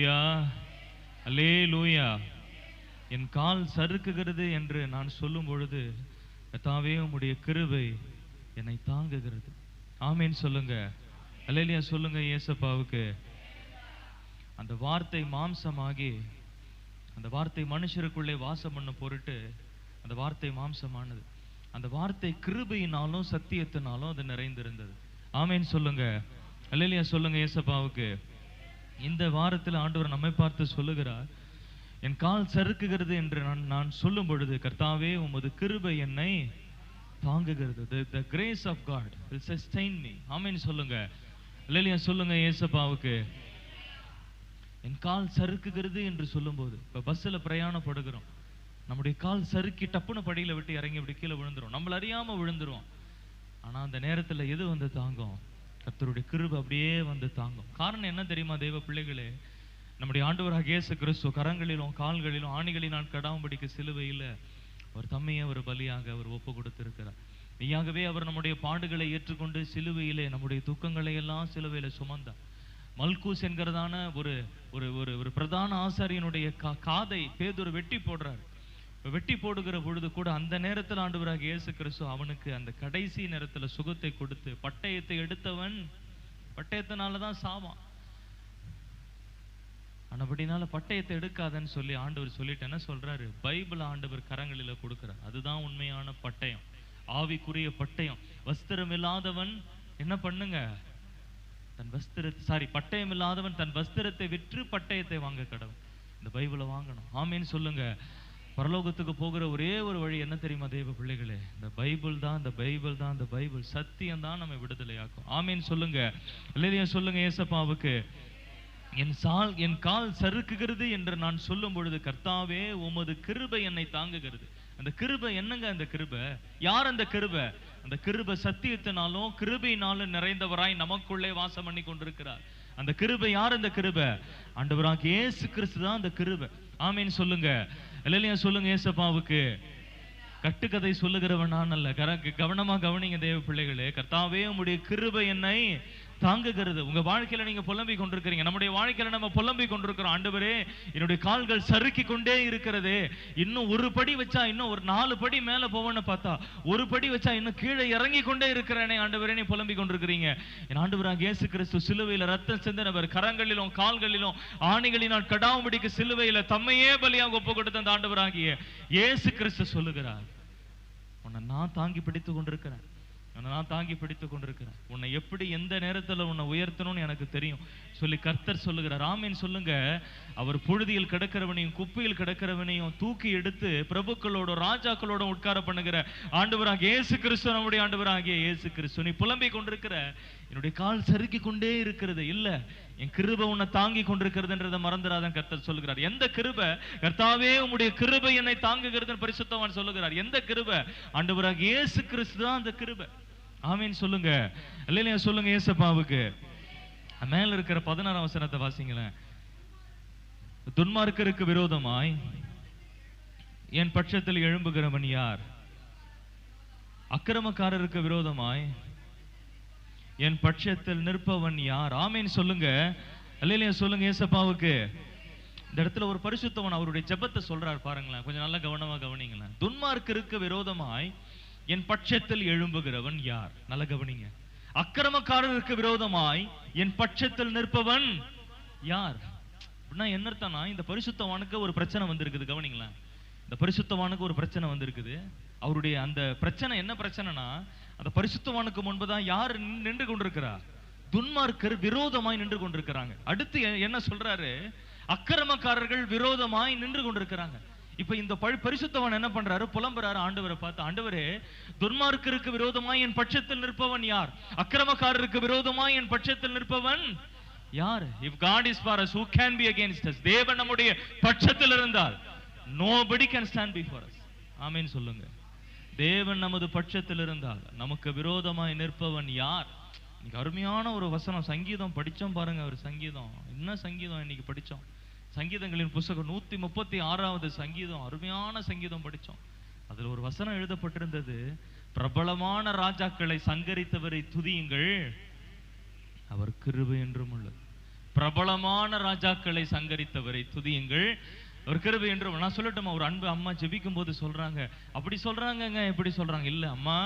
அல்லேலூயா, அல்லேலூயா. என் கால் சறுக்குகிறது என்று நான் சொல்லும் பொழுது கர்த்தாவே உம்முடைய கிருபை என்னை தாங்குகிறது. ஆமேன் சொல்லுங்க. அல்லேலூயா சொல்லுங்க இயேசுப்பாவுக்கு. அந்த வார்த்தை மாம்சமாகி அந்த வார்த்தை மனுஷருக்குள்ளே வாசம் பண்ண பொருட்டு அந்த வார்த்தை மாம்சமானது. அந்த வார்த்தை கிருபையினாலும் சத்தியத்தினாலும் அது நிறைந்திருந்தது. ஆமேன் சொல்லுங்க. அல்லேலூயா சொல்லுங்க இயேசுப்பாவுக்கு. இந்த வாரத்தில் ஆண்டவர் நம்மை பார்த்து சொல்லுகிறார், என் கால் சறுக்குகிறது என்று நான் சொல்லும் பொழுது கர்த்தாவே உமது கிருபை என்னை தாங்குகிறது. The grace of God will sustain me. ஆமென் சொல்லுங்க. அல்லேலூயா சொல்லுங்க இயேசுப்பாவுக்கு. என் கால் சறுக்குகிறது என்று சொல்லும்போது, இப்ப பஸ்ஸில் பிரயாணப்படுகிறோம், நம்முடைய கால் சறுக்கி டப்புன்னு படியில விட்டு இறங்கி இப்படி கீழே விழுந்துரும், நம்மள அறியாம விழுந்துரும். ஆனா அந்த நேரத்துல எது வந்து தாங்கும்? கர்த்தருடைய கிருபை அப்படியே வந்து தாங்கும். காரணம் என்ன தெரியுமா தேவ பிள்ளைகளே? நம்முடைய ஆண்டவராகிய இயேசு கிறிஸ்து கரங்களிலும் கால்களிலும் ஆணிகளினால் கடாம்படிக்கு சிலுவையில் அவர் தம்மையே ஒரு பலியாக அவர் ஒப்பு கொடுத்திருக்கிறார். மெய்யாகவே அவர் நம்முடைய பாடுகளை ஏற்றுக்கொண்டு சிலுவையிலே நம்முடைய துக்கங்களை எல்லாம் சிலுவையில சுமந்தார். மல்கூஸ் என்கிறதான ஒரு ஒரு ஒரு ஒரு பிரதான ஆசாரியனுடைய காதை பேதுரு வெட்டி போடுறார். வெட்டி போடுகிற பொழுது கூட அந்த நேரத்தில் ஆண்டவராகிய இயேசு கிறிஸ்து அவனுக்கு அந்த கடைசி நேரத்தில் சுகத்தை கொடுத்து, பட்டயத்தை எடுத்தவன் பட்டயத்தினாலதான் சாவான், ஆனபடினால பட்டயத்தை எடுக்காதன்னு சொல்லி ஆண்டவர் சொல்லிட்டு என்ன சொல்றாரு? பைபிள் ஆண்டவர் கரங்களில கொடுக்கிறார். அதுதான் உண்மையான பட்டயம், ஆவிக்குரிய பட்டயம். வஸ்திரம் இல்லாதவன் என்ன பண்ணுங்க? தன் பட்டயம் இல்லாதவன் தன் வஸ்திரத்தை விற்று பட்டயத்தை வாங்க கடவுள். இந்த பைபிளை வாங்கணும். ஆமேன்னு சொல்லுங்க. பரலோகத்துக்கு போகிற ஒரே ஒரு வழி என்ன தெரியுமா தேவ பிள்ளைகளே? இந்த பைபிள் தான். இந்த பைபிள் தான். இந்த பைபிள் சத்தியம் தான் நம்ம விடுதலையாக்கும். ஆமேன்னு சொல்லுங்க. இல்லையா சொல்லுங்க ஏசப்பாவுக்கு. என் கால் சறுக்குகிறது என்று நான் சொல்லும் பொழுது கர்த்தாவே உமது கிருபை என்னை தாங்குகிறது. அந்த கிருபை என்னங்க? அந்த கிருபை யார்? அந்த கிருபை, அந்த கிருபை சத்தியத்தினாலும் கிருபையினாலும் நிறைந்தவராய் நமக்குள்ளே வாசம் பண்ணி கொண்டிருக்கிறார். அந்த கிருபை யார்? அந்த கிருபை ஆண்டவராகிய இயேசு கிறிஸ்து தான் அந்த கிருபை. ஆமீன் சொல்லுங்க. இல்லையா சொல்லுங்க ஏசப்பாவுக்கு. கட்டுக்கதை சொல்லுகிறவன் நான் அல்ல. கவனமா கவனிங்க தேவ பிள்ளைகளே. கர்த்தாவே உம்முடைய கிருபை என்னை தாங்குகிறது. உங்க வாழ்க்கையில நீங்க புலம்பி கொண்டிருக்கிறீங்க, நம்முடைய வாழ்க்கையில நம்ம புலம்பி கொண்டிருக்கிறோம். ஆண்டவரே என்னுடைய கால்கள் சறுக்கி கொண்டே இருக்கிறது, இன்னும் ஒரு படி வச்சா இன்னும் ஒரு 4 படி மேல போவேன்னு பார்த்தா ஒரு படி வச்சா இன்னும் கீழே இறங்கி கொண்டே இருக்கிறேனே ஆண்டவரே, நீ புலம்பி கொண்டிருக்கிறீங்க. என் ஆண்டவராகிய இயேசு கிறிஸ்து சிலுவையில ரத்தம் சிந்தினவர், கரங்களிலும் கால்களிலும் ஆணிகளினால் கடாம்படிக்கு சிலுவையில தம்மையே பலியாக ஒப்பு கொடுத்த அந்த ஆண்டவராகிய இயேசு கிறிஸ்து சொல்லுகிறார், உன்னை நான் தாங்கி பிடித்துக் கொண்டிருக்கிறேன், நான் தாங்கி பிடித்துக் கொண்டிருக்கிறேன். உன்னை எப்படி எந்த நேரத்தில் உன்னை உயர்த்தணும்னு எனக்கு தெரியும் சொல்லி கர்த்தர் சொல்லுகிறார். ஆமீன் சொல்லுங்க. அவர் புழுதியில் கிடக்கிறவனையும் குப்பையில் கிடக்கிறவனையும் தூக்கி எடுத்து பிரபுக்களோட ராஜாக்களோட உட்கார பண்ணுகிற ஆண்டவராகிய இயேசு கிறிஸ்து, நம்முடைய ஆண்டவராகிய இயேசு கிறிஸ்து. நீ புலம்பி கொண்டிருக்கிற, என்னுடைய கால் சறுக்கி கொண்டே இருக்கிறது, இல்ல என் கிருபை உன்னை தாங்கி கொண்டிருக்கிறதுன்றதை மறந்துடாதான் கர்த்தர் சொல்லுகிறார். எந்த கிருபை? கர்த்தாவே உம்முடைய கிருபை என்னை தாங்குகிறது பரிசுத்தவான் சொல்லுகிறார். எந்த கிருபை? ஆண்டவராகிய இயேசு கிறிஸ்து தான் அந்த கிருபை. ஆமீன் சொல்லுங்க. இல்லையா சொல்லுங்க ஏசப்பாவுக்கு. மேல இருக்கிற 16ஆம் வசனத்தை வாசிங்களேன். துன்மார்க்கருக்கு விரோதமாய் என் பட்சத்தில் எழும்புகிறவன் யார்? அக்கிரமக்காரருக்கு விரோதமாய் என் பட்சத்தில் நிற்பவன் யார்? ஆமீன் சொல்லுங்க. இல்லையா சொல்லுங்க ஏசப்பாவுக்கு. இந்த இடத்துல ஒரு பரிசுத்தவன் அவருடைய ஜெபத்தை சொல்றார் பாருங்களேன், கொஞ்சம் நல்லா கவனமா கவனிங்களேன். துன்மார்க்கருக்கு விரோதமாய் என் பட்சத்தில் எழும்புகிறவன் யார்? நல்ல கவனிங்க. அக்கிரமக்காரருக்கு விரோதமாய் என் பட்சத்தில் நிற்பவன் யார்? அப்படின்னா என்ன அர்த்தம்னா, இந்த பரிசுத்தவானுக்கு ஒரு பிரச்சனை வந்திருக்குது. கவனிங்களேன், இந்த பரிசுத்தவானுக்கு ஒரு பிரச்சனை வந்திருக்குது. அவருடைய அந்த பிரச்சனை என்ன பிரச்சனைனா, அந்த பரிசுத்தவானுக்கு முன்பதான் யார் நின்று கொண்டிருக்கிறார்? துன்மார்க்கர் விரோதமாய் நின்று கொண்டிருக்கிறாங்க. அடுத்து என்ன சொல்றாரு? அக்கிரமக்காரர்கள் விரோதமாய் நின்று கொண்டிருக்கிறாங்க. இப்ப இந்த பரிசுத்தவன் என்ன பண்றாரு? புலம்புறாரு ஆண்டவரை பார்த்து, ஆண்டவரே துன்மார்க்கருக்கு விரோதமாய் என் பட்சத்தில் நிற்பவன் யார்? அக்கிரமக்காரருக்கு விரோதமாய் என் பட்சத்தில் நிற்பவன் யார்? If God is for us, who can be against us? தேவன் நம்முடைய பட்சத்தில் இருந்தால் nobody can stand before us. ஆமென் சொல்லுங்க. தேவன் நமது பட்சத்தில் இருந்தால் நமக்கு விரோதமாய் நிற்பவன் யார்? இன்னைக்கு அருமையான ஒரு வசனம் சங்கீதம் படிச்சோம் பாருங்க. ஒரு சங்கீதம், என்ன சங்கீதம் இன்னைக்கு படிச்சோம்? சங்கீதங்களின் புஸ்தகம் 136வது சங்கீதம், அருமையான சங்கீதம் படிச்சோம். அதுல ஒரு வசனம் எழுதப்பட்டிருந்தது, பிரபலமான ராஜாக்களை சங்கரித்தவரை துதியுங்கள், அவர் கிருபை என்றும் உள்ளது. பிரபலமான ராஜாக்களை சங்கரித்தவரை துதியுங்கள், ஒரு கிருபை என்று. நான் சொல்லட்டுமா, ஒரு அன்பு அம்மா ஜெபிக்கும் போது சொல்றாங்க, அப்படி சொல்றாங்கங்க, எப்படி சொல்றாங்க, இல்ல அம்மா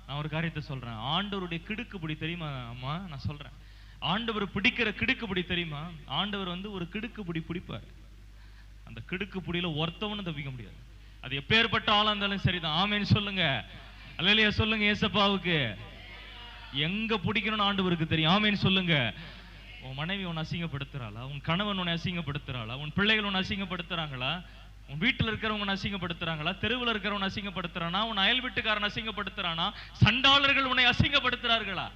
நான் ஒரு காரியத்தை சொல்றேன். ஆண்டவருடைய கிடுக்குப்பிடி தெரியுமா அம்மா? நான் சொல்றேன், ஆண்டவர் பிடிக்கிற கிடுக்குப்பிடி தெரியுமா? ஆண்டவர் வந்து ஒரு கிடுக்குப்பிடி பிடிப்பார். அந்த கிடுக்குப்பிடியில ஒருத்தவனும் தப்பிக்க முடியாது. அது எப்பேற்பட்ட ஆளா இருந்தாலும் சரிதான். ஆமேன்னு சொல்லுங்க, அல்லேலூயா சொல்லுங்க. ஏசப்பாவுக்கு எங்க பிடிக்கணும்னு ஆண்டவருக்கு தெரியும். ஆமேன்னு சொல்லுங்க. உன் மனைவி உன்னை அசிங்கப்படுத்துறாளா? உன் கணவன் உன்னை அசிங்கப்படுத்துறாளா? உன் பிள்ளைகள் உன்னை அசிங்கப்படுத்துறாங்களா? உன் வீட்டில் இருக்கிறவங்க அசிங்கப்படுத்துறாங்களா? தெருவில் இருக்கிறவன் அசிங்கப்படுத்துறானா? உன் அயல் வீட்டுக்காரன் அசிங்கப்படுத்துறானா? சண்டாளர்கள் உன்னை அசிங்கப்படுத்துறார்களா?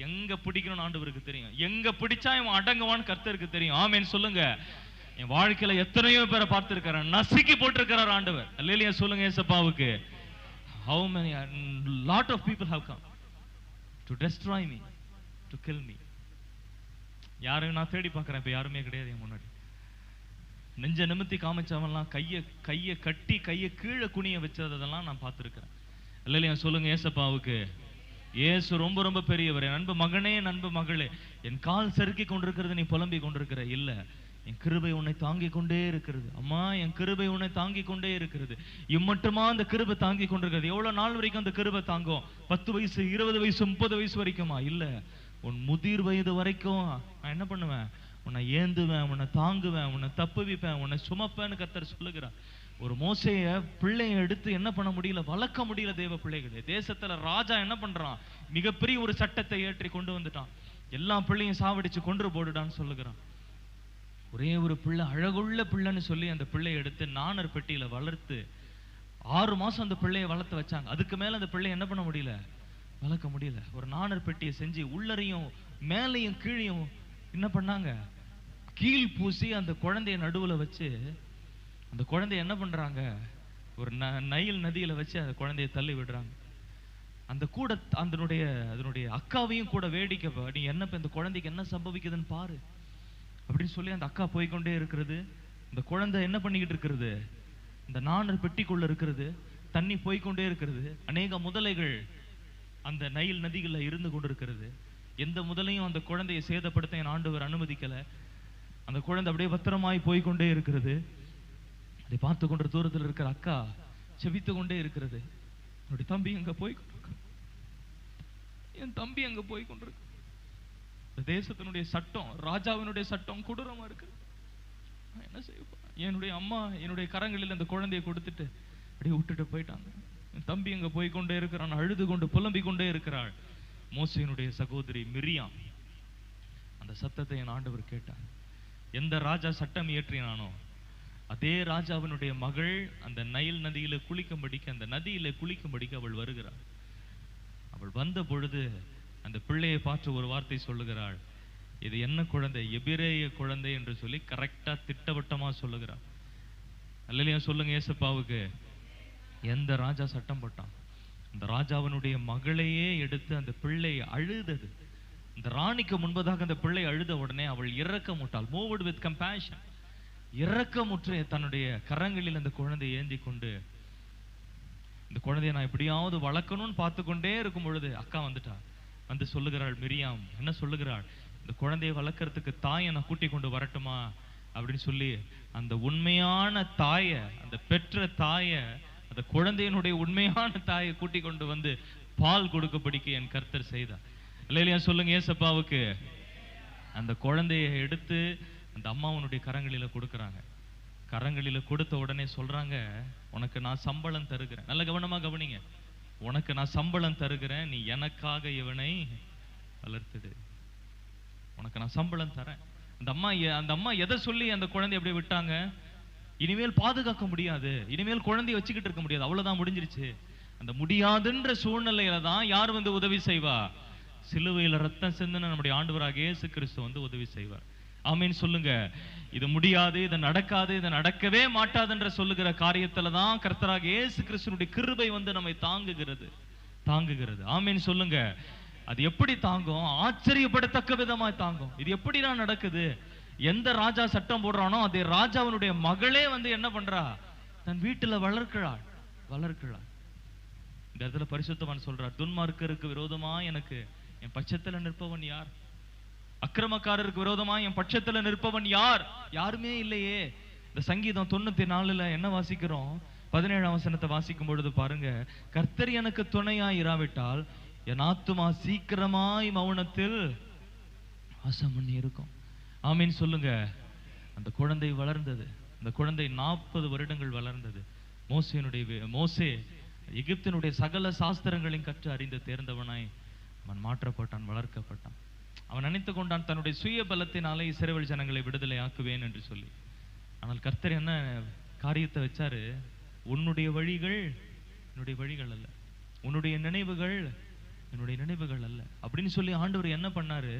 எங்க பிடிக்கணும்னு ஆண்டவருக்கு தெரியும். எங்க பிடிச்சா இவன் அடங்குவான்னு கர்த்தருக்கு தெரியும். ஆமேன்னு சொல்லுங்க. என் வாழ்க்கையில எத்தனையோ பேரை பார்த்திருக்கிறேன், நசுக்கி போட்டிருக்கிறார் ஆண்டவர். அல்லேலூயா சொல்லுங்க ஏசப்பாவுக்கு. How many lot of people have come to destroy me, to kill me. யாரும் நான் தேடி பார்க்கிறேன், இப்ப யாருமே கிடையாது என் முன்னாடி. நெஞ்ச நிமித்தி காமிச்சவன்லாம் கையை கட்டி கையை கீழே குனிய வச்சதெல்லாம் நான் பார்த்துருக்கிறேன். அல்லேலூயா சொல்லுங்க ஏசப்பாவுக்கு. இயேசு ரொம்ப ரொம்ப பெரியவர். என் அன்பு மகனே, என் அன்பு மகளே, என் கால் செருக்கி கொண்டிருக்கிறது நீ புலம்பி கொண்டிருக்கிற இல்ல, என் கிருபை உன்னை தாங்கிக் கொண்டே இருக்கிறது. அம்மா, என் கிருபை உன்னை தாங்கிக் கொண்டே இருக்கிறது. இம்மட்டுமா அந்த கிருபை தாங்கிக் கொண்டிருக்கிறது? எவ்வளவு நாள் வரைக்கும் அந்த கிருபை தாங்கும்? 10 வயசு, 20 வயசு, 30 வயசு வரைக்குமா? இல்ல, உன் முதிர் வயது வரைக்கும் நான் என்ன பண்ணுவேன்? உன்னை ஏந்துவேன், உன்னை தாங்குவேன், உன்னை தப்புவிப்பேன், உன்னை சுமப்பேன்னு கர்த்தர் சொல்லுகிறார். ஒரு மோசேய பிள்ளைய எடுத்து என்ன பண்ண முடியல, வளர்க்க முடியல. தேவ பிள்ளைகளே, தேசத்துல ராஜா என்ன பண்றான்? மிகப்பெரிய ஒரு சட்டத்தை ஏற்றி கொண்டு வந்துட்டான். எல்லா பிள்ளையும் சாவடிச்சு கொன்று போடுடான்னு சொல்லுகிறான். ஒரே ஒரு பிள்ளை, அழகுள்ள பிள்ளைன்னு சொல்லி அந்த பிள்ளையை எடுத்து நாணர் பெட்டியில வளர்த்து 6 மாசம் அந்த பிள்ளையை வளர்த்து வச்சாங்க. அதுக்கு மேல அந்த பிள்ளையை என்ன பண்ண முடியல, வளர்க்க முடியல. ஒரு நாணர் பெட்டியை செஞ்சு உள்ளரையும் மேலையும் கீழையும் என்ன பண்ணாங்க, கீழ் பூசி அந்த குழந்தைய நடுவுல வச்சு அந்த குழந்தைய என்ன பண்றாங்க, ஒரு நைல் நதியில வச்சு அந்த குழந்தைய தள்ளி விடுறாங்க. அந்த கூட அதனுடைய அக்காவையும் கூட வேடிக்கை, நீ என்ன இந்த குழந்தைக்கு என்ன சம்பவிக்குதுன்னு பாரு அப்படின்னு சொல்லி அந்த அக்கா போய்கொண்டே இருக்கிறது. இந்த குழந்தை என்ன பண்ணிக்கிட்டு இருக்கிறது, இந்த நாணர் பெட்டிக்குள்ள இருக்கிறது, தண்ணி போய்கொண்டே இருக்கிறது. அநேக முதலைகள் அந்த நைல் நதிகள்ல இருந்து கொண்டிருக்கிறது. எந்த முதலையும் அந்த குழந்தையை சேதப்படுத்த என் ஆண்டவர் அனுமதிக்கல. அந்த குழந்தை அப்படியே பத்திரமாய் போய்கொண்டே இருக்கிறது. அதை பார்த்து கொண்ட தூரத்தில் இருக்கிற அக்கா செபித்து கொண்டே இருக்கிறது. என்னுடைய தம்பி அங்க போய் கொண்டிருக்க, என் தம்பி அங்க போய் கொண்டிருக்க. தேசத்தினுடைய சட்டம், ராஜாவினுடைய சட்டம் கொடூரமா இருக்கு. என்ன செய்ய? என்னுடைய அம்மா என்னுடைய கரங்களில் அந்த குழந்தையை கொடுத்துட்டு அப்படியே விட்டுட்டு போயிட்டாங்க. என் தம்பி அங்க போய் கொண்டே இருக்கிறான், அழுது கொண்டு புலம்பிக் கொண்டே இருக்கிறாள். மோசேயினுடைய சகோதரி மிரியாம். அந்த சத்தத்தை என் ஆண்டவர் கேட்டார். எந்த ராஜா சட்டம் இயற்றினானோ அதே ராஜாவினுடைய மகள் அந்த நைல் நதியில குளிக்கும்படிக்கு, அந்த நதியில குளிக்கும்படிக்கு அவள் வருகிறாள். அவள் வந்த பொழுது அந்த பிள்ளையை பார்த்து ஒரு வார்த்தை சொல்லுகிறாள். இது என்ன குழந்தை? எபிரேய குழந்தை என்று சொல்லி கரெக்டா திட்டவட்டமா சொல்லுகிறாள். அல்லேலூயா சொல்லுங்க ஏசப்பாவுக்கு. எந்த ராஜா சட்டம் போட்டான், அந்த ராஜாவினுடைய மகளையே எடுத்து அந்த பிள்ளை அழுதது. இந்த ராணிக்கு முன்பதாக அந்த பிள்ளை அழுத உடனே அவள் இரக்கமுட்டாள். Moved with compassion. இரக்கமுற்று தன்னுடைய கரங்களில் அந்த குழந்தையை ஏந்தி கொண்டு, இந்த குழந்தையை நான் எப்படியாவது வளர்க்கணும்னு பார்த்து கொண்டே இருக்கும் பொழுது அக்கா வந்துட்டா. வந்து சொல்லுகிறாள் மிரியாம், என்ன சொல்லுகிறாள், இந்த குழந்தையை வளர்க்கறதுக்கு தாயை நான் கூட்டி கொண்டு வரட்டுமா அப்படின்னு சொல்லி அந்த உண்மையான தாய, அந்த பெற்ற தாய, அந்த குழந்தையினுடைய உண்மையான தாயை கூட்டி கொண்டு வந்து பால் கொடுக்கப்படிக்கு என் கர்த்தர் செய்தார். இல்லையா சொல்லுங்க ஏசப்பாவுக்கு. அந்த குழந்தையை எடுத்து அந்த அம்மாவனுடைய கரங்களில கொடுக்குறாங்க. கரங்களில கொடுத்த உடனே சொல்றாங்க, உனக்கு நான் சம்பளம் தருகிறேன். நல்ல கவனமா கவனிங்க. உனக்கு நான் சம்பளம் தருகிறேன், நீ எனக்காக இவனை வளர்த்துடு. உனக்கு நான் சம்பளம் தரேன். அந்த அம்மா எதை சொல்லி அந்த குழந்தைய அப்படியே விட்டாங்க? இனிமேல் பாதுகாக்க முடியாது, இனிமேல் குழந்தைய வச்சுக்கிட்டு இருக்க முடியாது, அவ்வளவுதான், முடிஞ்சிருச்சு. அந்த முடியாதுன்ற சூழ்நிலையில தான் யார் வந்து உதவி செய்வா? சிலுவையில ரத்தம் சிந்தின நம்முடைய ஆண்டவராகிய இயேசு கிறிஸ்து வந்து உதவி செய்வார். ஆமீன் சொல்லுங்க. இது முடியாது, இது நடக்காது, இது நடக்கவே மாட்டாதுன்ற சொல்லுகிற காரியத்துல தான் கர்த்தராகிய இயேசு கிறிஸ்துவினுடைய கிருபை வந்து நம்மை தாங்குகிறது. ஆமீன் சொல்லுங்க. அது எப்படி தாங்கும்? ஆச்சரியப்படத்தக்க விதமா தாங்கும். இது எப்படிதான் நடக்குது? எந்த ராஜா சட்டம் போடுறானோ அதே ராஜாவினுடைய மகளே வந்து என்ன பண்றா? தன் வீட்டுல வளர்க்கிறாள். இந்த இடத்துல பரிசுத்தவான் சொல்றார், துன்மார்க்கருக்கு விரோதமா எனக்கு என் பட்சத்துல நிற்பவன் யார்? அக்கிரமக்காரருக்கு விரோதமா என் பட்சத்துல நிற்பவன் யார்? யாருமே இல்லையே. இந்த சங்கீதம் 94 என்ன வாசிக்கிறோம்? 17ஆம் வசனத்தை வாசிக்கும் பொழுது பாருங்க, கர்த்தர் எனக்கு துணையாய் இராவிட்டால் என் ஆத்துமா சீக்கிரமாய் மௌனத்தில் வாசம் பண்ணி இருக்கும். ஆமீன் சொல்லுங்க. அந்த குழந்தை வளர்ந்தது. அந்த குழந்தை 40 வருடங்கள் வளர்ந்தது. மோசே எகிப்தினுடைய சகல சாஸ்திரங்களையும் கற்று அறிந்து தேர்ந்தவனாய் அவன் மாற்றப்பட்டான், வளர்க்கப்பட்டான். அவன் நினைத்து கொண்டான் தன்னுடைய சுய பலத்தினாலே இஸ்ரவேல் ஜனங்களை விடுதலை ஆக்குவேன் என்று சொல்லி. ஆனால் கர்த்தர் என்ன காரியத்தை வச்சாரு? உன்னுடைய வழிகள் என்னுடைய வழிகள் அல்ல, உன்னுடைய நினைவுகள் என்னுடைய நினைவுகள் அல்ல அப்படின்னு சொல்லி ஆண்டவர் என்ன பண்ணாரு?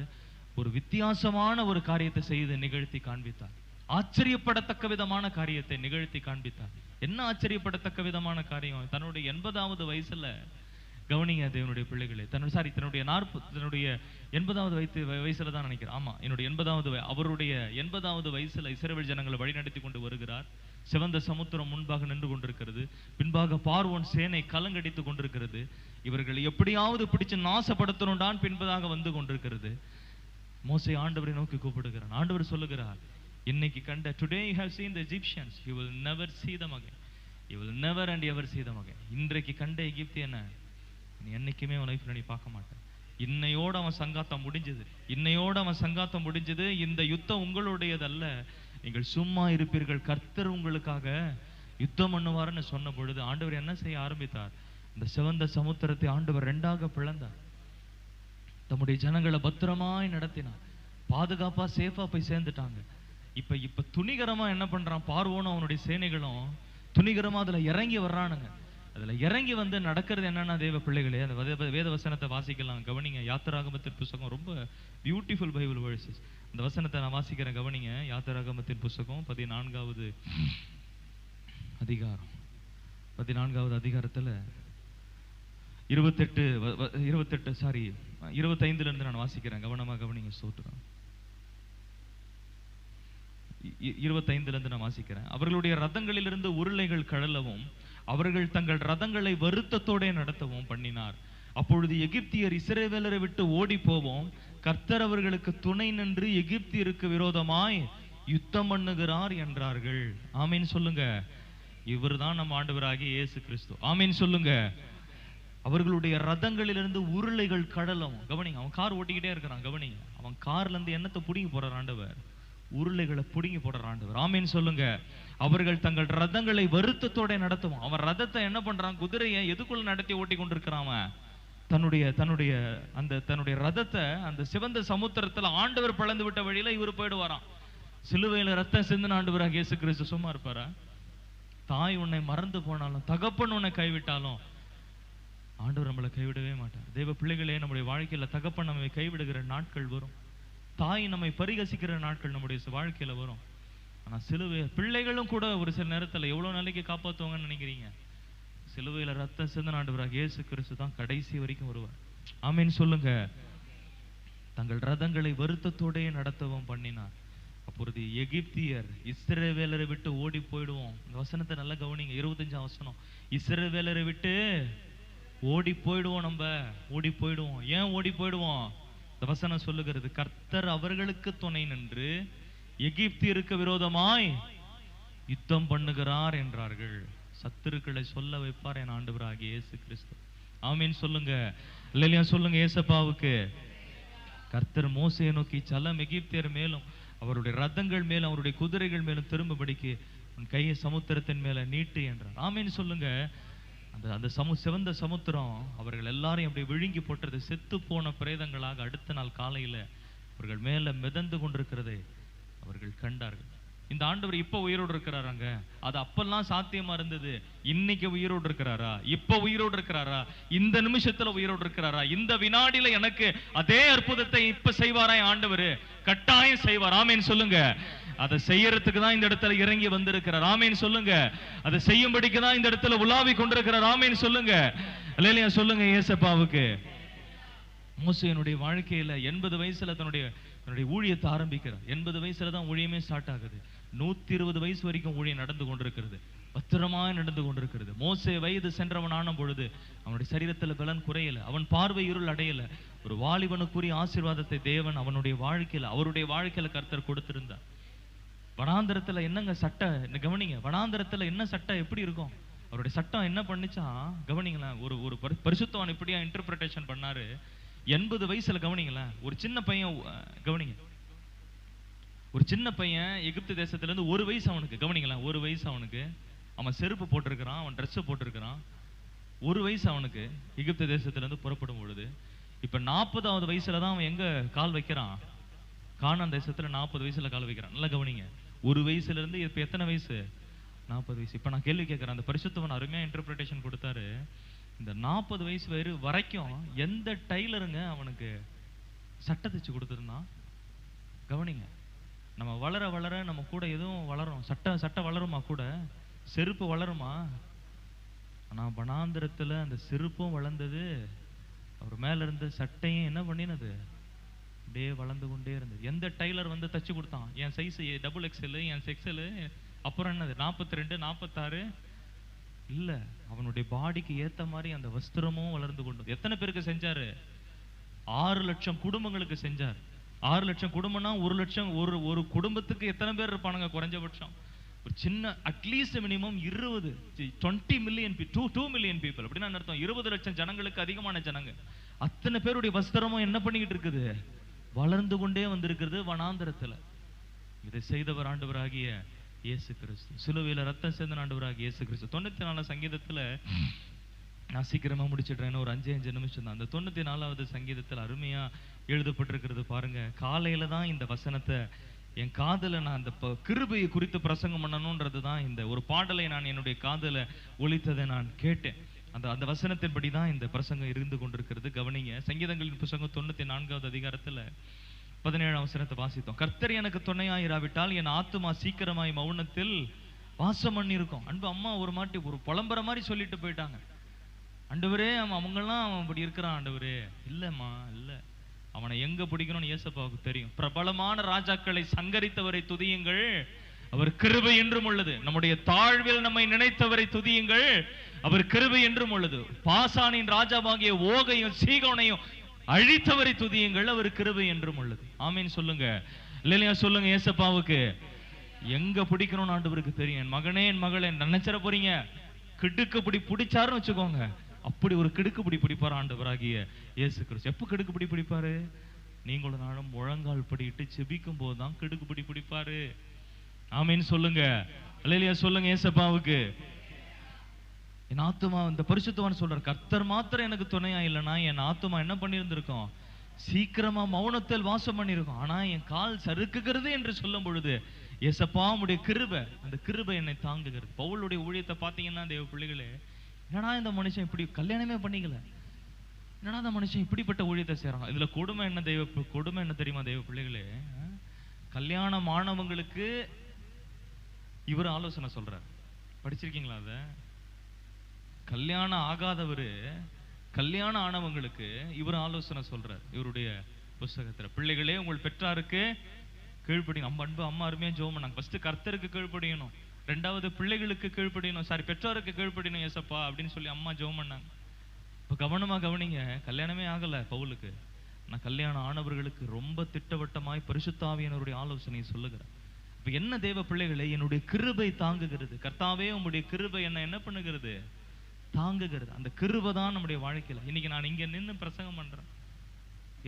ஒரு வித்தியாசமான ஒரு காரியத்தை செய்து நிகழ்த்தி காண்பித்தார். ஆச்சரியப்படத்தக்க விதமான காரியத்தை நிகழ்த்தி காண்பித்தார். என்ன ஆச்சரியப்படத்தக்க விதமான காரியம்? தன்னுடைய 80வது வயசுல, கவனிங்க தேவனுடைய பிள்ளைகளே, தன்னுடைய 80வது வயசுல தான் நினைக்கிறேன். ஆமா, அவருடைய 80வது வயசுல இஸ்ரவேல் ஜனங்களை வழிநடத்தி கொண்டு வருகிறார். சிவந்த சமுத்திரம் முன்பாக நின்று கொண்டிருக்கிறது. பின்பாக பார்வோன் சேனை கலங்கடித்து கொண்டிருக்கிறது. இவர்கள் எப்படியாவது பிடிச்சு நாசப்படுத்தணும்டான் பின்பதாக வந்து கொண்டிருக்கிறது. மோசே ஆண்டவரை நோக்கி கூப்பிடுகிறான். ஆண்டவர் சொல்லுகிறார், இன்னைக்கு கண்ட today you have seen the Egyptians, you will never see them again, you will never and ever see them again. இன்றைக்கு கண்ட எகிப்தியனை நீ என்னைக்குமே உன் லைஃப்ல நீ பார்க்க மாட்டேன். இன்னையோட அவன் சங்காத்தம் முடிஞ்சது. இந்த யுத்தம் உங்களுடையதல்ல, நீங்கள் சும்மா இருப்பீர்கள், கர்த்தர் உங்களுக்காக யுத்தம் பண்ணுவார்னு சொன்ன பொழுது ஆண்டவர் என்ன செய்ய ஆரம்பித்தார்? இந்த சிவந்த சமுத்திரத்தை ஆண்டவர் 2ஆக பிளந்தார். தம்முடைய ஜனங்களை பத்திரமாய் நடத்தினார். பாதுகாப்பா சேஃபா போய் சேர்ந்துட்டாங்க. இப்ப துணிகரமா என்ன பண்றான்? பார்வோனும் அவனுடைய சேனைகளும் துணிகரமா அதுல இறங்கி வர்றானுங்க. அதுல இறங்கி வந்து நடக்கிறது என்னன்னா, தேவ பிள்ளைகளே, அந்த வேத வசனத்தை வாசிக்கலாம். கவனிங்க. யாத்திராகமத்தின் புஸ்தகம் ரொம்ப பியூட்டிஃபுல் பைபிள் வேர்சஸ். அந்த வசனத்தை நான் வாசிக்கிறேன், கவனிங்க. யாத்திராகமத்தின் புஸ்தகம் 14வது அதிகாரத்துல 25 இருந்து நான் வாசிக்கிறேன். கவனமா கவனிங்க. ஸ்தோத்திரம். 25 இருந்து நான் வாசிக்கிறேன். அவர்களுடைய ரதங்களிலிருந்து உருளைகள் கழலவும் அவர்கள் தங்கள் ரதங்களை வருத்தத்தோட நடத்தவும் பண்ணினார். அப்பொழுது எகிப்தியர் இஸ்ரவேலரை விட்டு ஓடி போவோம், கர்த்தர் அவர்களுக்கு துணை நின்று எகிப்தியருக்கு விரோதமாய் யுத்தம் பண்ணுகிறார் என்றார்கள். ஆமீன் சொல்லுங்க. இவர்தான் நம்ம ஆண்டவராகிய இயேசு கிறிஸ்து. ஆமீன் சொல்லுங்க. அவர்களுடைய ரதங்களிலிருந்து உருளைகள் கடலும். கவனிங்க, அவன் கார் ஓட்டிக்கிட்டே இருக்கிறான். கவனிங்க, அவன் கார்ல இருந்து என்னத்தை புடுங்கி போடுற ஆண்டவர்? உருளைகளை புடுங்கி போடுற ஆண்டவர். ஆமீன் சொல்லுங்க. அவர்கள் தங்கள் ரதங்களை வருத்தத்தோட நடத்துவோம். அவன் ரதத்தை என்ன பண்றான்? குதிரையை எதுக்குள்ள நடத்தி ஓட்டி கொண்டிருக்கிறான். தன்னுடைய ரதத்தை அந்த சிவந்த சமுத்திரத்துல ஆண்டவர் பிளந்து விட்ட வழியில இவர் போயிடுவாராம். சிலுவையில ரத்தம் சிந்தின ஆண்டவராக இயேசு கிறிஸ்து சும்மா இருப்பாரா? தாய் உன்னை மறந்து போனாலும், தகப்பன் உன்னை கைவிட்டாலும் ஆண்டவர் நம்மளை கைவிடவே மாட்டார். தேவ பிள்ளைகளே, நம்முடைய வாழ்க்கையில தகப்பன் நம்மை கைவிடுகிற நாட்கள் வரும். தாய் நம்மை பரிகசிக்கிற நாட்கள் நம்முடைய வாழ்க்கையில வரும். ஆனா பிள்ளைகளும் கூட ஒரு சில நேரத்துல எவ்வளவு நாளைக்கு காப்பாத்துவாங்கன்னு நினைக்கிறீங்க? சிலுவையில ரத்தம் சிந்தின ஆண்டவராக இயேசு கிறிஸ்து தான் கடைசி வரைக்கும் வருவார். ஆமீன் சொல்லுங்க. தங்கள் ரதங்களை வருத்தத்தோட நடத்தவும் பண்ணினார். அப்பொழுது எகிப்தியர் இஸ்ரவேலரை விட்டு ஓடி போயிடுவோம். இந்த வசனத்தை நல்லா கவனிங்க. 25ஆம் வசனம். இஸ்ரவேலரை விட்டு ஓடி போயிடுவோம். நம்ம ஓடி போயிடுவோம். ஏன் ஓடி போயிடுவோம்? இந்த வசனம் சொல்லுகிறது, கர்த்தர் அவர்களுக்கு துணை நின்று எகிப்தியருக்கு விரோதமாய் யுத்தம் பண்ணுகிறார் என்றார்கள். சத்துருக்களை சொல்ல வைப்பார் என் ஆண்டவராகிய இயேசு கிறிஸ்து. ஆமீன் சொல்லுங்க. இல்லையா சொல்லுங்க. ஏசப்பாவுக்கு. கர்த்தர் மோசேயை நோக்கி, சலம் எகிப்தியர் மேலும் அவருடைய ரதங்கள் மேலும் அவருடைய குதிரைகள் மேலும் திரும்பபடிக்கு உன் கையை சமுத்திரத்தின் மேல நீட்டு என்றார். ஆமீன் சொல்லுங்க. அந்த சிவந்த சமுத்திரம் அவர்கள் எல்லாரையும் அப்படி விழுங்கி போட்டது. செத்து போன பிரேதங்களாக அடுத்த நாள் காலையில அவர்கள் மேல மிதந்து கொண்டிருக்கிறதை அவர்கள் கண்டார்கள். இந்த ஆண்டவர் இப்ப உயிரோடு இருக்கிறாராங்க. அது அப்பெல்லாம் சாத்தியமா இருந்தது. இன்னைக்கு உயிரோடு இருக்கிறாரா? இப்ப உயிரோடு இருக்கிறாரா? இந்த நிமிஷத்துல உயிரோடு இருக்கிறாரா? இந்த வினாடியில எனக்கு அதே அற்புதத்தை இப்ப செய்வாரா ஆண்டவர்? கட்டாயம் செய்வார். ஆமீன் சொல்லுங்க. அதை செய்யறதுக்கு தான் இந்த இடத்துல இறங்கி வந்திருக்கிறார். ஆமீன் சொல்லுங்க. அதை செய்யும்படிக்கு தான் இந்த இடத்துல உலாவி கொண்டிருக்கிறார். ஆமீன் சொல்லுங்க. இல்லையா சொல்லுங்க. ஏசப்பாவுக்கு. மோசேயினுடைய வாழ்க்கையில 80 வயசுல தன்னுடைய ஊழியத்தை ஆரம்பிக்கிறார். 80 வயசுல தான் ஊழியமே ஸ்டார்ட் ஆகுது. 120 வயசு வரைக்கும் ஊழியம் நடந்து கொண்டிருக்கிறது. பத்திரமாய் நடந்து கொண்டிருக்கிறது. மோசே வயது சென்றவன் ஆன பொழுது அவனுடைய சரீரத்துல பலன் குறையல. அவன் பார்வை இருள் அடையல. ஒரு வாலிபனுக்குரிய ஆசீர்வாதத்தை தேவன் அவனுடைய வாழ்க்கையில, அவருடைய வாழ்க்கையில கர்த்தர் கொடுத்திருந்தார். வனாந்தரத்துல என்னங்க சட்டை, கவனிங்க, வனாந்தரத்துல என்ன சட்டை எப்படி இருக்கும்? அவருடைய சட்டம் என்ன பண்ணிச்சா, கவனிங்களேன், ஒரு பரிசுத்தவான் இப்படியா இன்டர்பிரேஷன் பண்ணாரு. 80 வயசுல, கவனிங்களேன், ஒரு சின்ன பையன், கவனிங்க, ஒரு சின்ன பையன் எகிப்து தேசத்துல இருந்து 1 வயசு அவனுக்கு, கவனிங்களேன், 1 வயசு அவனுக்கு, அவன் செருப்பு போட்டிருக்கிறான், அவன் ட்ரெஸ் போட்டிருக்கிறான். 1 வயசு அவனுக்கு எகிப்து தேசத்துல இருந்து புறப்படும் பொழுது, இப்ப 40வது வயசுல தான் அவன் எங்க கால் வைக்கிறான்? கானான் தேசத்துல 40 வயசுல கால் வைக்கிறான். நல்லா கவனிங்க, 1 வயசுல இருந்து இப்ப எத்தனை வயசு? 40 வயசு. இப்ப நான் கேள்வி கேட்கிறேன், அந்த பரிசுத்தவன் அருமையா இன்டர்பிரேஷன் கொடுத்தாரு. இந்த 40 வயசு வரைக்கும் எந்த டைலருங்க அவனுக்கு சட்டை தைச்சு கொடுத்துருந்தான்? கவனிங்க, நம்ம வளர வளர நம்ம கூட எதுவும் வளரும், சட்டை வளருமா? கூட செருப்பு வளருமா? ஆனா வனாந்திரத்துல அந்த செருப்பும் வளர்ந்தது, அவர் மேல இருந்த சட்டையும் என்ன பண்ணினது? அப்படியே வளர்ந்து கொண்டே இருந்தது. எந்த டைலர் வந்து தச்சு கொடுத்தான்? என் சைஸ் XXL, என் XL, அப்புறம் என்னது 42, 46 இல்ல, அவனுடைய பாடிக்கு ஏத்த மாதிரி அந்த வஸ்திரமும் வளர்ந்து கொண்டு. எத்தனை பேருக்கு செஞ்சாரு? 6 லட்சம் குடும்பங்களுக்கு செஞ்சார். 6 லட்சம் குடும்பம்னா 1 லட்சம், ஒரு குடும்பத்துக்கு எத்தனை பேர் இருப்பானுங்க குறைஞ்சபட்சம்? ஒரு சின்ன at least minimum 20 million 2 million people அப்படின்னா அர்த்தம் 20 லட்சம் ஜனங்களுக்கு அதிகமான ஜனங்க. அத்தனை பேருடைய வஸ்திரமும் என்ன பண்ணிக்கிட்டு இருக்குது? வளர்ந்து கொண்டே வந்திருக்கிறது வனாந்தரத்துல. இதை செய்தவர் ஆண்டவராகிய இயேசு கிறிஸ்து, சிலுவையில ரத்தம் சேர்ந்த ஆண்டவராகிய இயேசு கிறிஸ்து. 94 சங்கீதத்துல, நான் சீக்கிரமா முடிச்சிடுறேன், ஒரு 5 நிமிஷம் தான். அந்த 94வது சங்கீதத்துல அருமையா எழுதப்பட்டிருக்கிறது பாருங்க. காலையில தான் இந்த வசனத்தை என் காதுல நான் அந்த கிருபையை குறித்து பிரசங்கம் பண்ணணும்ன்றது தான் இந்த ஒரு பாடலை நான் என்னுடைய காதுல ஒலித்ததை நான் கேட்டேன். அந்த வசனத்தின்படி தான் இந்த பிரசங்கம் இருந்து கொண்டிருக்கிறது. கவனிங்க, சங்கீதங்களின் புத்தகம் 94வது அதிகாரத்துல 17ஆம் வசனத்தை வாசித்தோம். கர்த்தர் எனக்கு துணையாயிராவிட்டால் என் ஆத்துமா சீக்கிரமாய் மௌனத்தில் வாசம் பண்ணி இருக்கும். அன்பு அம்மா ஒரு மாட்டி ஒரு புலம்புற மாதிரி சொல்லிட்டு போயிட்டாங்க. ஆண்டவரே, அவங்கெல்லாம் அவன் அப்படி இருக்கிறான் ஆண்டவரே. இல்லம்மா, இல்ல, அவனை எங்க பிடிக்கணும்னு இயேசப்பாவுக்கு தெரியும். பிரபலமான ராஜாக்களை சங்கரித்தவரை துதியுங்கள், அவர் கிருபை என்றும் உள்ளது. நம்முடைய தாழ்வில் நம்மை நினைத்தவரை துதியுங்கள், அவர் கிருபை என்றும் உள்ளது. பாசானின் ராஜாவாகிய ஓகையும் சீகோனையும் அழித்தவரை துதியுங்கள், அவர் கிருபை என்றும் உள்ளது. ஆமீன் சொல்லுங்க, இல்லையா? சொல்லுங்க. இயேசப்பாவுக்கு எங்க பிடிக்கணும்னு ஆண்டவருக்கு தெரியும். என் மகனே, என் மகளே, நினைச்சிட போறீங்க கிடுக்கு பிடி பிடிச்சாருன்னு வச்சுக்கோங்க, அப்படி ஒரு கிடுக்கு பிடி பிடிப்பார் ஆண்டவராகிய இயேசு கிறிஸ்து. எப்ப கிடுக்கு பிடி பிடிப்பாரு? நீங்களும் நானும் முழங்கால் படிட்டு செபிக்கும் போதுதான் கிடுக்கு பிடி பிடிப்பாரு. ஆமீன் சொல்லுங்க, இல்லையா? சொல்லுங்க. இயேசப்பாவுக்கு என் ஆத்துமா, இந்த பரிசுத்தவான் சொல்றார், கர்த்தர் மாத்திரம் எனக்கு துணையா இல்லைன்னா என் ஆத்துமா என்ன பண்ணியிருந்திருக்கும்? சீக்கிரமா மௌனத்தில் வாசம் பண்ணியிருக்கும். ஆனா என் கால் சறுக்குகிறது என்று சொல்லும் பொழுது ஏசப்பா உம்முடைய கிருபை, அந்த கிருபை என்னை தாங்குகிறது. பவுலுடைய ஊழியத்தை பார்த்தீங்கன்னா, தேவ பிள்ளைகளே, என்னடா இந்த மனுஷன் இப்படி கல்யாணமே பண்ணிக்கல, என்னடா இந்த மனுஷன் இப்படிப்பட்ட ஊழியத்தை செய்யறாங்க. இதுல கொடுமை என்ன கொடுமை என்ன தெரியுமா தேவ பிள்ளைகளே? கல்யாணம் ஆனவங்களுக்கு இவர் ஆலோசனை சொல்றார். படிச்சிருக்கீங்களா? அத கல்யாணம் ஆகாதவரு கல்யாணம் ஆனவங்களுக்கு இவர் ஆலோசனை சொல்றார் இவருடைய புஸ்தகத்துல. பிள்ளைகளே, உங்கள் பெற்றாருக்கு கீழ்ப்படியும். அன்பு அம்மா அருமையா ஜெபம் பண்ணாங்க. ஃபர்ஸ்ட் கர்த்தருக்கு கீழ்ப்படியணும், 2வது பிள்ளைகளுக்கு கீழ்ப்படியணும், பெற்றோருக்கு கீழ்ப்படியணும் ஏசப்பா அப்படின்னு சொல்லி அம்மா ஜெபம் பண்ணாங்க. இப்ப கவனமா கவனிங்க, கல்யாணமே ஆகல பவுலுக்கு, நான் கல்யாணம் ஆனவர்களுக்கு ரொம்ப திட்டவட்டமாய் பரிசுத்த ஆவியானவருடைய ஆலோசனையை சொல்லுகிறேன். இப்ப என்ன தேவ பிள்ளைகளை, என்னுடைய கிருபை தாங்குகிறது. கர்த்தாவே, உங்களுடைய கிருபை என்ன பண்ணுகிறது? தாங்குகிறது. அந்த கிருபை தான் நம்முடைய வாழ்க்கையில. இன்னைக்கு நான் இங்க நின்று பிரசங்கம் பண்றேன்.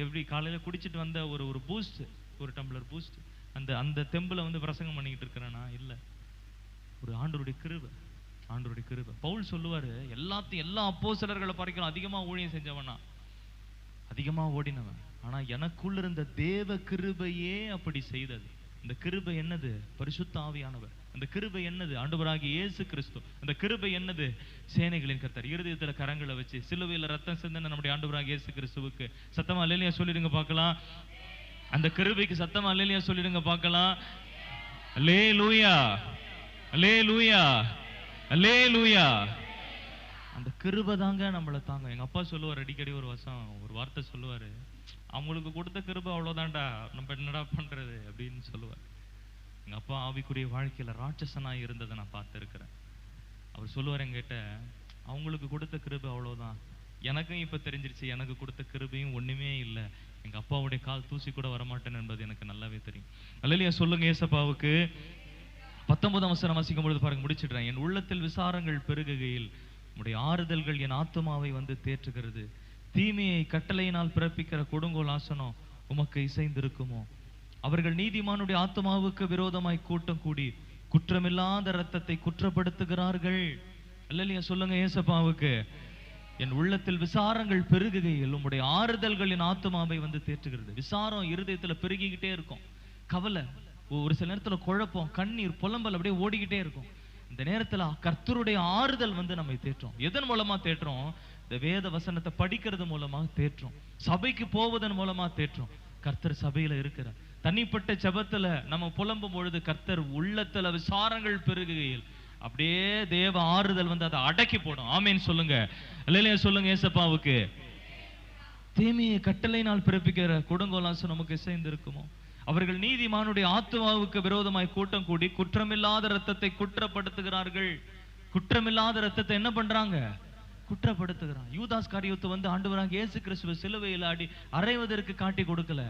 எப்படி காலையில குடிச்சிட்டு வந்த ஒரு பூஸ்ட், ஒரு டம்ளர் பூஸ்ட், அந்த தெம்புல வந்து பிரசங்கம் பண்ணிக்கிட்டு இருக்கிறேன்னா இல்ல, ஒரு ஆண்டவருடைய கிருபை, ஆண்டவருடைய கிருபை. பவுல் சொல்லுவாரு, எல்லா அப்போஸ்தலர்களை பறிக்கலாம் அதிகமா ஊழியம் செஞ்சவனா, அதிகமா ஓடினவன், ஆனா எனக்குள்ள இருந்த தேவ கிருபையே அப்படி செய்தது. அந்த கிருபை என்னது? பரிசுத்த ஆவியானவர். அந்த கிருபை என்னது? ஆண்டவராகிய இயேசு கிறிஸ்து. அந்த கிருபை என்னது? சேனைகளின் கர்த்தர். இருதயத்துல கரங்களை வச்சு சிலுவையில ரத்தம் சிந்தின நம்முடைய ஆண்டவராகிய இயேசு கிறிஸ்துவுக்கு சத்தமா அல்லேலூயா சொல்லிடுங்க பார்க்கலாம். அந்த கிருபைக்கு சத்தமா அல்லேலூயா சொல்லிடுங்க பார்க்கலாம். அல்லேலூயா, அல்லேலூயா, அல்லேலூயா. அந்த கிருபை தாங்க நம்மளை தாங்க. எங்க அப்பா சொல்லுவார் அடிக்கடி ஒரு வார்த்தை சொல்லுவாரு, அவங்களுக்கு கொடுத்த கிருபை அவ்வளவுதான்டா, நம்ம என்னடா பண்றது அப்படின்னு சொல்லுவார். எங்க அப்பா ஆவிக்குரிய வாழ்க்கையில ராட்சசனாய் இருந்ததை நான் பார்த்து இருக்கிறேன். அவர் சொல்லுவார் என்கிட்ட, அவங்களுக்கு கொடுத்த கிருபை அவ்வளவுதான், எனக்கும் இப்ப தெரிஞ்சிருச்சு, எனக்கு கொடுத்த கிருபையும் ஒண்ணுமே இல்லை. எங்க அப்பாவுடைய கால் தூசி கூட வரமாட்டேன் என்பது எனக்கு நல்லாவே தெரியும். அல்லேலூயா சொல்லுங்க ஏசப்பாவுக்கு. 19ஆம் வசனம் வாசிக்கும் பொழுது பாருங்க, முடிச்சிடுறேன். என் உள்ளத்தில் விசாரங்கள் பெருகுகையில் உம்முடைய ஆறுதல்கள் என் ஆத்துமாவை வந்து தேற்றுகிறது. தீமையை கட்டளையினால் பிறப்பிக்கிற கொடுங்கோல் ஆசனம் உமக்கு இசைந்திருக்குமோ? அவர்கள் நீதிமானுடைய ஆத்மாவுக்கு விரோதமாய் கூட்டம் கூடி குற்றமில்லாத இரத்தத்தை குற்றப்படுத்துகிறார்கள். அல்லேலூயா சொல்லுங்க ஏசப்பாவுக்கு. என் உள்ளத்தில் விசாரங்கள் பெருகுகையில் உம்முடைய ஆறுதல்கள் என் ஆத்துமாவை வந்து தேற்றுகிறது. விசாரம் இருதயத்துல பெருகிக்கிட்டே இருக்கும். கவலை, ஒரு சில நேரத்துல குழப்பம், கண்ணீர், புலம்பல் அப்படியே ஓடிக்கிட்டே இருக்கும். இந்த நேரத்துல கர்த்தருடைய ஆறுதல் வந்து நம்மை தேற்றும். எதன் மூலமா தேற்றும்? இந்த வேத வசனத்தை படிக்கிறது மூலமா தேற்றும். சபைக்கு போவதன் மூலமா தேற்றும். கர்த்தர் சபையில இருக்கிறார். தனிப்பட்ட ஜெபத்துல நம்ம புலம்பும் பொழுது கர்த்தர் உள்ளத்துல விசாரங்கள் பெருகுகையில் அப்படியே தேவ ஆறுதல் வந்து அதை அடக்கி போடும். ஆமீன் சொல்லுங்க. அல்லேலூயா சொல்லுங்க ஏசப்பாவுக்கு. தீமையை கட்டளையினால் பிறப்பிக்கிற கொடுங்கோலாசம் நமக்கு இசைந்து இருக்குமோ? அவர்கள் நீதிமானுடைய ஆத்துமாவுக்கு விரோதமாய் கூட்டம் கூடி குற்றமில்லாத இரத்தத்தை குற்றப்படுத்துகிறார்கள். குற்றமில்லாத இரத்தத்தை என்ன பண்றாங்க? குற்றப்படுத்துகிறான். யூதாஸ் காரியத்தை வந்து ஆண்டவராக இயேசு கிறிஸ்துவ சிலுவையில் ஆடி அறைவதற்கு காட்டி கொடுக்கல.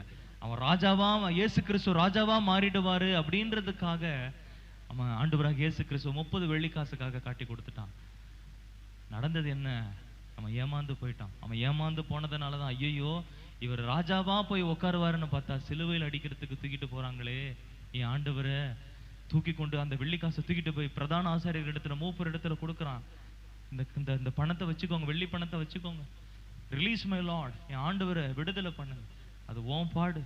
அவன் ராஜாவா, இயேசு கிறிஸ்து ராஜாவா மாறிடுவாரு அப்படின்றதுக்காக அவன் ஆண்டவராக இயேசு கிறிஸ்துவ 30 வெள்ளிக்காசுக்காக காட்டி கொடுத்துட்டான். நடந்தது என்ன? அவன் ஏமாந்து போயிட்டான். அவன் ஏமாந்து போனதுனாலதான் ஐயோ இவர் ராஜாவா போய் உட்காருவாருன்னு பார்த்தா சிலுவையில் அடிக்கிறதுக்கு தூக்கிட்டு போறாங்களே, என் ஆண்டவரை தூக்கி கொண்டு அந்த வெள்ளிக்காசை தூக்கிட்டு போய் பிரதான ஆசாரியர் இடத்துல, மூப்பர் இடத்துல கொடுக்குறான். இந்த பணத்தை வச்சுக்கோங்க, வெள்ளி பணத்தை வச்சுக்கோங்க, ரிலீஸ் மை லார்ட், என் ஆண்டவரை விடுதலை பண்ணுங்க. அது ஓம் பாடு,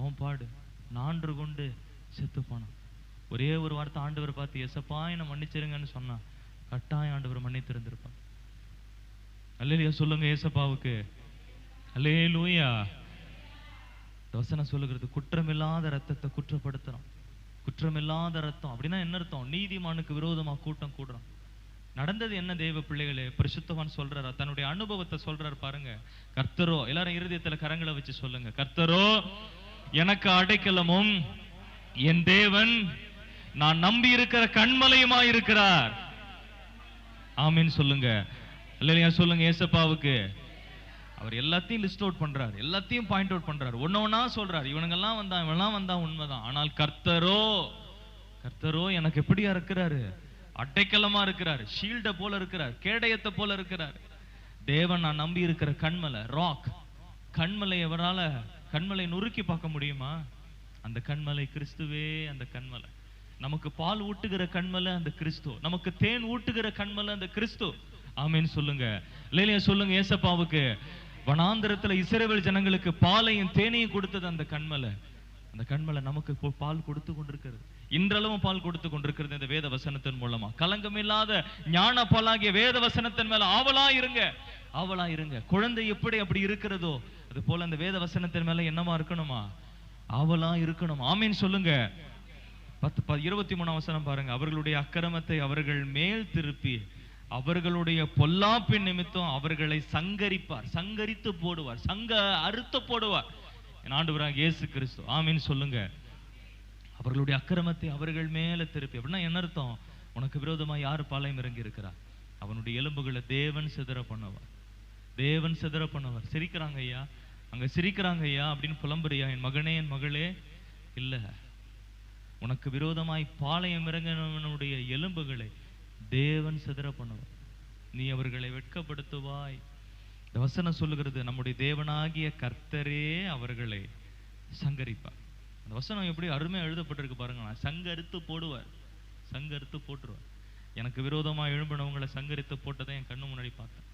ஓம் பாடு, நான்று கொண்டு செத்து போனான். ஒரே ஒரு வார்த்தை ஆண்டவர் பார்த்து எசப்பா என்ன மன்னிச்சிருங்கன்னு சொன்னா கட்டாயம் ஆண்டவர் மன்னித்திருந்திருப்பான். அல்லேலூயா சொல்லுங்க ஏசப்பாவுக்கு. அல்லேலூயா. வசனம் சொல்லுகிறது குற்றமில்லாத ரத்தத்தை குற்றப்படுத்துறோம். குற்றமில்லாத ரத்தம் அப்படின்னா என்ன அர்த்தம்? நீதிமானுக்கு விரோதமா கூட்டம் கூடுறோம். நடந்தது என்ன தேவ பிள்ளைகளே? பரிசுத்தவான் சொல்றாரு, தன்னுடைய அனுபவத்தை சொல்றாரு பாருங்க. கர்த்தரோ, எல்லாரும் இருதயத்துல கரங்களை வச்சு சொல்லுங்க, கர்த்தரோ எனக்கு அடைக்கலமும் என் தேவன் நான் நம்பி இருக்கிற கண்மலையுமா இருக்கிறார். ஆமீன் சொல்லுங்க. இல்லையா சொல்லுங்க ஏசப்பாவுக்கு. அவர் எல்லாத்தையும் லிஸ்ட் அவுட் பண்றாரு, எல்லாத்தையும் பாயிண்ட் அவுட் பண்றாரு, ஒன்னொன்னா சொல்றாரு. இவனுங்கெல்லாம் வந்தா, இவெல்லாம் வந்தா உண்மைதான். ஆனால் கர்த்தரோ, கர்த்தரோ எனக்கு எப்படியா இருக்கிறாரு? அடைக்கலமா இருக்கிறார், ஷீல்ட போல இருக்கிறார், கேடயத்தை போல இருக்கிறார். தேவன் நான் நம்பி இருக்கிற கண்மலை, ராக். கண்மலை எவரால கண்மலை நுறுக்கி பார்க்க முடியுமா? அந்த கண்மலை கிறிஸ்துவே. அந்த கண்மலை நமக்கு பால் ஊட்டுகிற கண்மலை அந்த கிறிஸ்து, நமக்கு தேன் ஊட்டுகிற கண்மலை அந்த கிறிஸ்து. ஆமீன் சொல்லுங்க. இல்லையா சொல்லுங்க ஏசப்பாவுக்கு. வனாந்திரத்துல இஸ்ரவேல் ஜனங்களுக்கு பாலையும் தேனையும் கொடுத்தது அந்த கண்மலை. அந்த கண்மலை நமக்கு பால் கொடுத்து கொண்டிருக்கிறது. இன்றளவும் பால் கொடுத்து கொண்டிருக்கிறது இந்த வேத வசனத்தின் மூலமா. கலங்கமில்லாத ஞான பாலாகிய வேத வசனத்தின் மேல ஆவலா இருங்க, ஆவலா இருங்க. குழந்தை எப்படி அப்படி இருக்கிறதோ அது போல அந்த வேத வசனத்தின் மேல என்னமா இருக்கணுமா? ஆவலா இருக்கணும். ஆமீன் சொல்லுங்க. 23ஆம் வசனம் பாருங்க. அவர்களுடைய அக்கிரமத்தை அவர்கள் மேல் திருப்பி அவர்களுடைய பொல்லாப்பின் நிமித்தம் அவர்களை சங்கரிப்பார், சங்கரித்து போடுவார், அறுத்து போடுவார் என் ஆண்டவராகிய இயேசு கிறிஸ்து. ஆமீன் சொல்லுங்க. அவர்களுடைய அக்கிரமத்தை அவர்கள் மேல திருப்பி அப்படின்னா என்ன அர்த்தம்? உனக்கு விரோதமா யாரு பாளையம் இறங்கி இருக்கிறார், அவனுடைய எலும்புகளை தேவன் சிதற பண்ணுவார், தேவன் சிதற பண்ணுவார். சிரிக்கிறாங்க ஐயா, அங்க சிரிக்கிறாங்க ஐயா அப்படின்னு புலம்புறியா என் மகனே, என் மகளே? இல்ல, உனக்கு விரோதமாய் பாளையம் இறங்கினவனுடைய எலும்புகளை தேவன் சிதற பண்ணுவார். நீ அவர்களை வெட்கப்படுத்துவாய். இந்த வசனம் சொல்லுகிறது நம்முடைய தேவனாகிய கர்த்தரே அவர்களை சங்கரிப்பார். அந்த வசனம் எப்படி அருமையா எழுதப்பட்டிருக்கு பாருங்க. சங்கரித்து போடுவார், சங்கரித்து போட்டுருவார். எனக்கு விரோதமா எழும்பினவங்களை சங்கரித்து போட்டதை என் கண்ணு முன்னாடி பார்த்தேன்.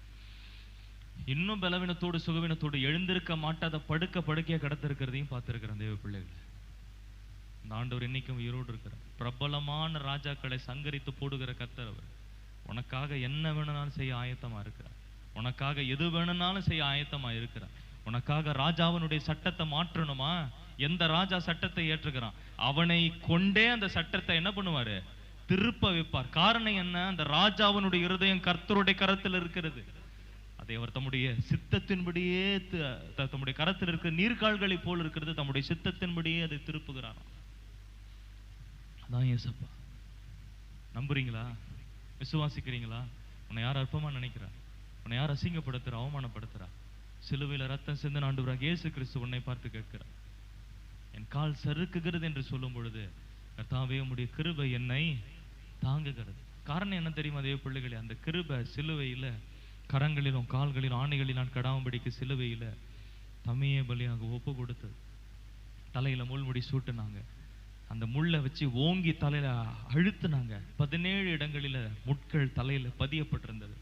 இன்னும் பலவீனத்தோடு சுகவீனத்தோடு எழுந்திருக்க மாட்டாத படுக்கையா கடத்திருக்கிறதையும் பார்த்திருக்கிறேன் தேவ பிள்ளைகள். இந்த ஆண்டவர் இன்னைக்கும் உயிரோடு இருக்கிறார். பிரபலமான ராஜாக்களை சங்கரித்து போடுகிற கர்த்தர் அவர். உனக்காக என்ன வேணும்னாலும் செய்ய ஆயத்தமா இருக்கிறார். உனக்காக எது வேணும்னாலும் செய்ய ஆயத்தமா இருக்கிறார். உனக்காக ராஜாவினுடைய சட்டத்தை மாற்றணுமா? எந்த ராஜா சட்டத்தை ஏற்றுக்கிறான் அவனை கொண்டே அந்த சட்டத்தை என்ன பண்ணுவாரு? திருப்ப வைப்பார். காரணம் என்ன? அந்த ராஜாவினுடைய இருதயம் கர்த்தருடைய கரத்தில் இருக்கிறது. அதை அவர் தம்முடைய சித்தத்தின்படியே, தம்முடைய கரத்தில் இருக்கிற நீர்கால்களை போல் இருக்கிறது, தம்முடைய சித்தத்தின்படியே அதை திருப்புகிறாராம். அதான் ஏசப்பா. நம்புறீங்களா? விசுவாசிக்கிறீங்களா? உன்னை யார் அற்பமா நினைக்கிறார்? உன்னை யார் அசிங்கப்படுத்துறா, அவமானப்படுத்துறா? சிலுவையில ரத்தம் சிந்தின ஆண்டவராகிய இயேசு கிறிஸ்து உன்னை பார்த்து கேட்கிறார். என் கால் சறுக்குகிறது என்று சொல்லும் பொழுது, கர்த்தாவே உம்முடைய கிருபை என்னை தாங்குகிறது. காரணம் என்ன தெரியுமா தேவ பிள்ளைகளே? அந்த கிருபை சிலுவையில கரங்களிலும் கால்களிலும் ஆணைகளில் கடாமபடிக்கு சிலுவையில தம்மையே பலியாக ஒப்பு கொடுத்தது. தலையில முள்முடி சூட்டுனாங்க, அந்த முள்ளை வச்சு ஓங்கி தலையில அழுத்துனாங்க. 17 இடங்களில முட்கள் தலையில பதியப்பட்டிருந்தது.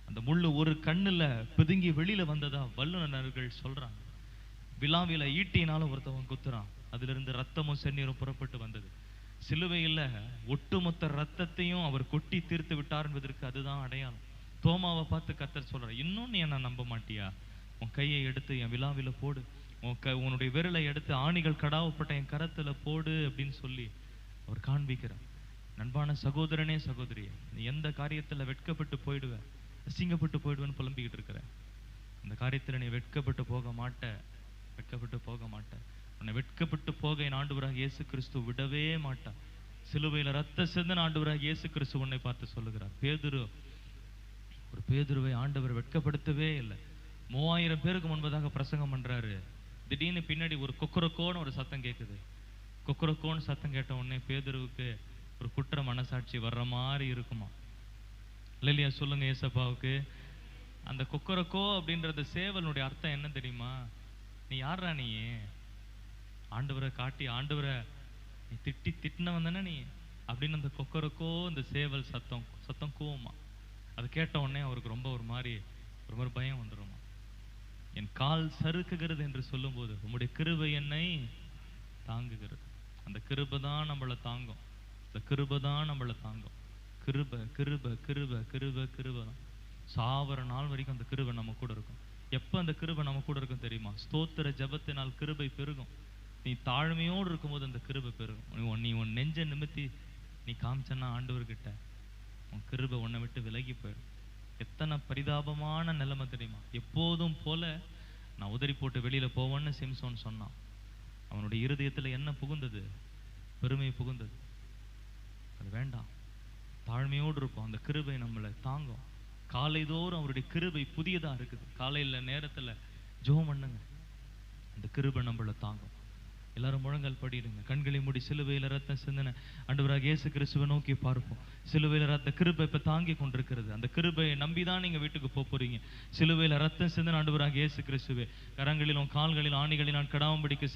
அந்த முள்ளு ஒரு கண்ணுல பிதுங்கி வெளியில வந்ததா வல்லுநர்கள் சொல்றாங்க. விழாவில ஈட்டினால ஒருத்தவன் குத்துறான், அதுல இருந்து ரத்தமும் செந்நீரும் புறப்பட்டு வந்தது. சிலுவையில ஒட்டுமொத்த ரத்தத்தையும் அவர் கொட்டி தீர்த்து விட்டார் என்பதற்கு அதுதான் அடையாளம். தோமாவை பார்த்து கர்த்தர் சொல்றார், இன்னும் நீ என்ன நம்ப மாட்டியா? உன் கையை எடுத்து என் விழாவில போடு, உன்னுடைய விரலை எடுத்து ஆணிகள் கடாவப்பட்ட என் கரத்துல போடு அப்படின்னு சொல்லி அவர் காண்பிக்கிறார். நண்பான சகோதரனே சகோதரியே, நீ எந்த காரியத்துல வெட்கப்பட்டு போயிடுவ, அசிங்கப்பட்டு போயிடுவேன்னு புலம்பிக்கிட்டு இருக்கிற, அந்த காரியத்துல நீ வெட்கப்பட்டு போக மாட்ட, வெட்கப்பட்டு போக மாட்ட. உன்னை வெட்கப்பட்டு போக என் ஆண்டவராக இயேசு கிறிஸ்து விடவே மாட்டார். சிலுவையில ரத்த சிந்தின ஆண்டவராக இயேசு கிறிஸ்து உன்னை பார்த்து சொல்லுகிறார். பேதுருவை ஆண்டவர் வெட்கப்படுத்தவே இல்லை. 3000 பேருக்கு முன்பதாக பிரசங்கம் பண்றாரு. திடீர்னு பின்னாடி ஒரு கொக்கரக்கோன்னு ஒரு சத்தம் கேட்குது. கொக்கரக்கோன்னு சத்தம் கேட்ட உடனே பேதுருவுக்கு ஒரு குற்ற மனசாட்சி வர்ற மாதிரி இருக்குமா? இல்லையா? சொல்லுங்க ஏசப்பாவுக்கு. அந்த கொக்கரக்கோ அப்படின்றது சேவலுடைய அர்த்தம் என்ன தெரியுமா? நீ யாரா? நீ ஆண்டவரை காட்டி ஆண்டவரை நீ திட்டினவன் தானே நீ அப்படின்னு அந்த கொக்கரக்கோ இந்த சேவல் சத்தம் கூவுமா. அது கேட்ட உடனே அவருக்கு ரொம்ப ஒரு மாதிரி பயம் வந்துருமா. என் கால் சறுக்குகிறது என்று சொல்லும் போது உம்முடைய கிருபை என்னை தாங்குகிறது. அந்த கிருபை தான் நம்மளை தாங்கும். அந்த கிருபை தான் நம்மளை தாங்கும். கிருபை கிருபை கிருபை கிருபை கிருபை தான். சாவர நாள் வரைக்கும் அந்த கிருபை நம்ம கூட இருக்கும். எப்போ அந்த கிருபை நம்ம கூட இருக்கும் தெரியுமா? ஸ்தோத்திர ஜபத்தினால் கிருபை பெருகும். நீ தாழ்மையோடு இருக்கும்போது அந்த கிருபை பெருகும். நீ உன் நெஞ்ச நிமித்தி நீ காமிச்சன்னா ஆண்டவர்கிட்ட, உன் கிருபை உன்னை விட்டு விலகி போயிடும். எத்தனை பரிதாபமான நிலைமை தெரியுமா? எப்போதும் போல நான் உதறி போட்டு வெளியில போவேன்னு சிம்சோன் சொன்னான். அவனுடைய இருதயத்துல என்ன புகுந்தது? பெருமை புகுந்தது. அது வேண்டாம். தாழ்மையோடு இருப்போம். அந்த கிருபை நம்மளை தாங்கும். காலைதோறும் அவருடைய கிருபை புதியதா இருக்குது. காலையில நேரத்துல ஜெபம் பண்ணுங்க, அந்த கிருபை நம்மளை தாங்கும். எல்லாரும் முழங்கால் படிடுங்க, கண்களை மூடி. சிலுவையில ரத்தம் சிந்தின ஆண்டவராகிய இயேசு கிறிஸ்துவை நோக்கி பார்ப்போம். சிலுவையில ரத்த கிருபை இப்ப தாங்கி கொண்டிருக்கிறது. அந்த கிருபையை நம்பிதான் நீங்க வீட்டுக்கு போறீங்க. சிலுவையில ரத்தம் சிந்தின ஆண்டவராகிய இயேசு கிறிஸ்துவே, கரங்களிலும் கால்களிலும் ஆணிகளில் நான் கடாமபடிக்கு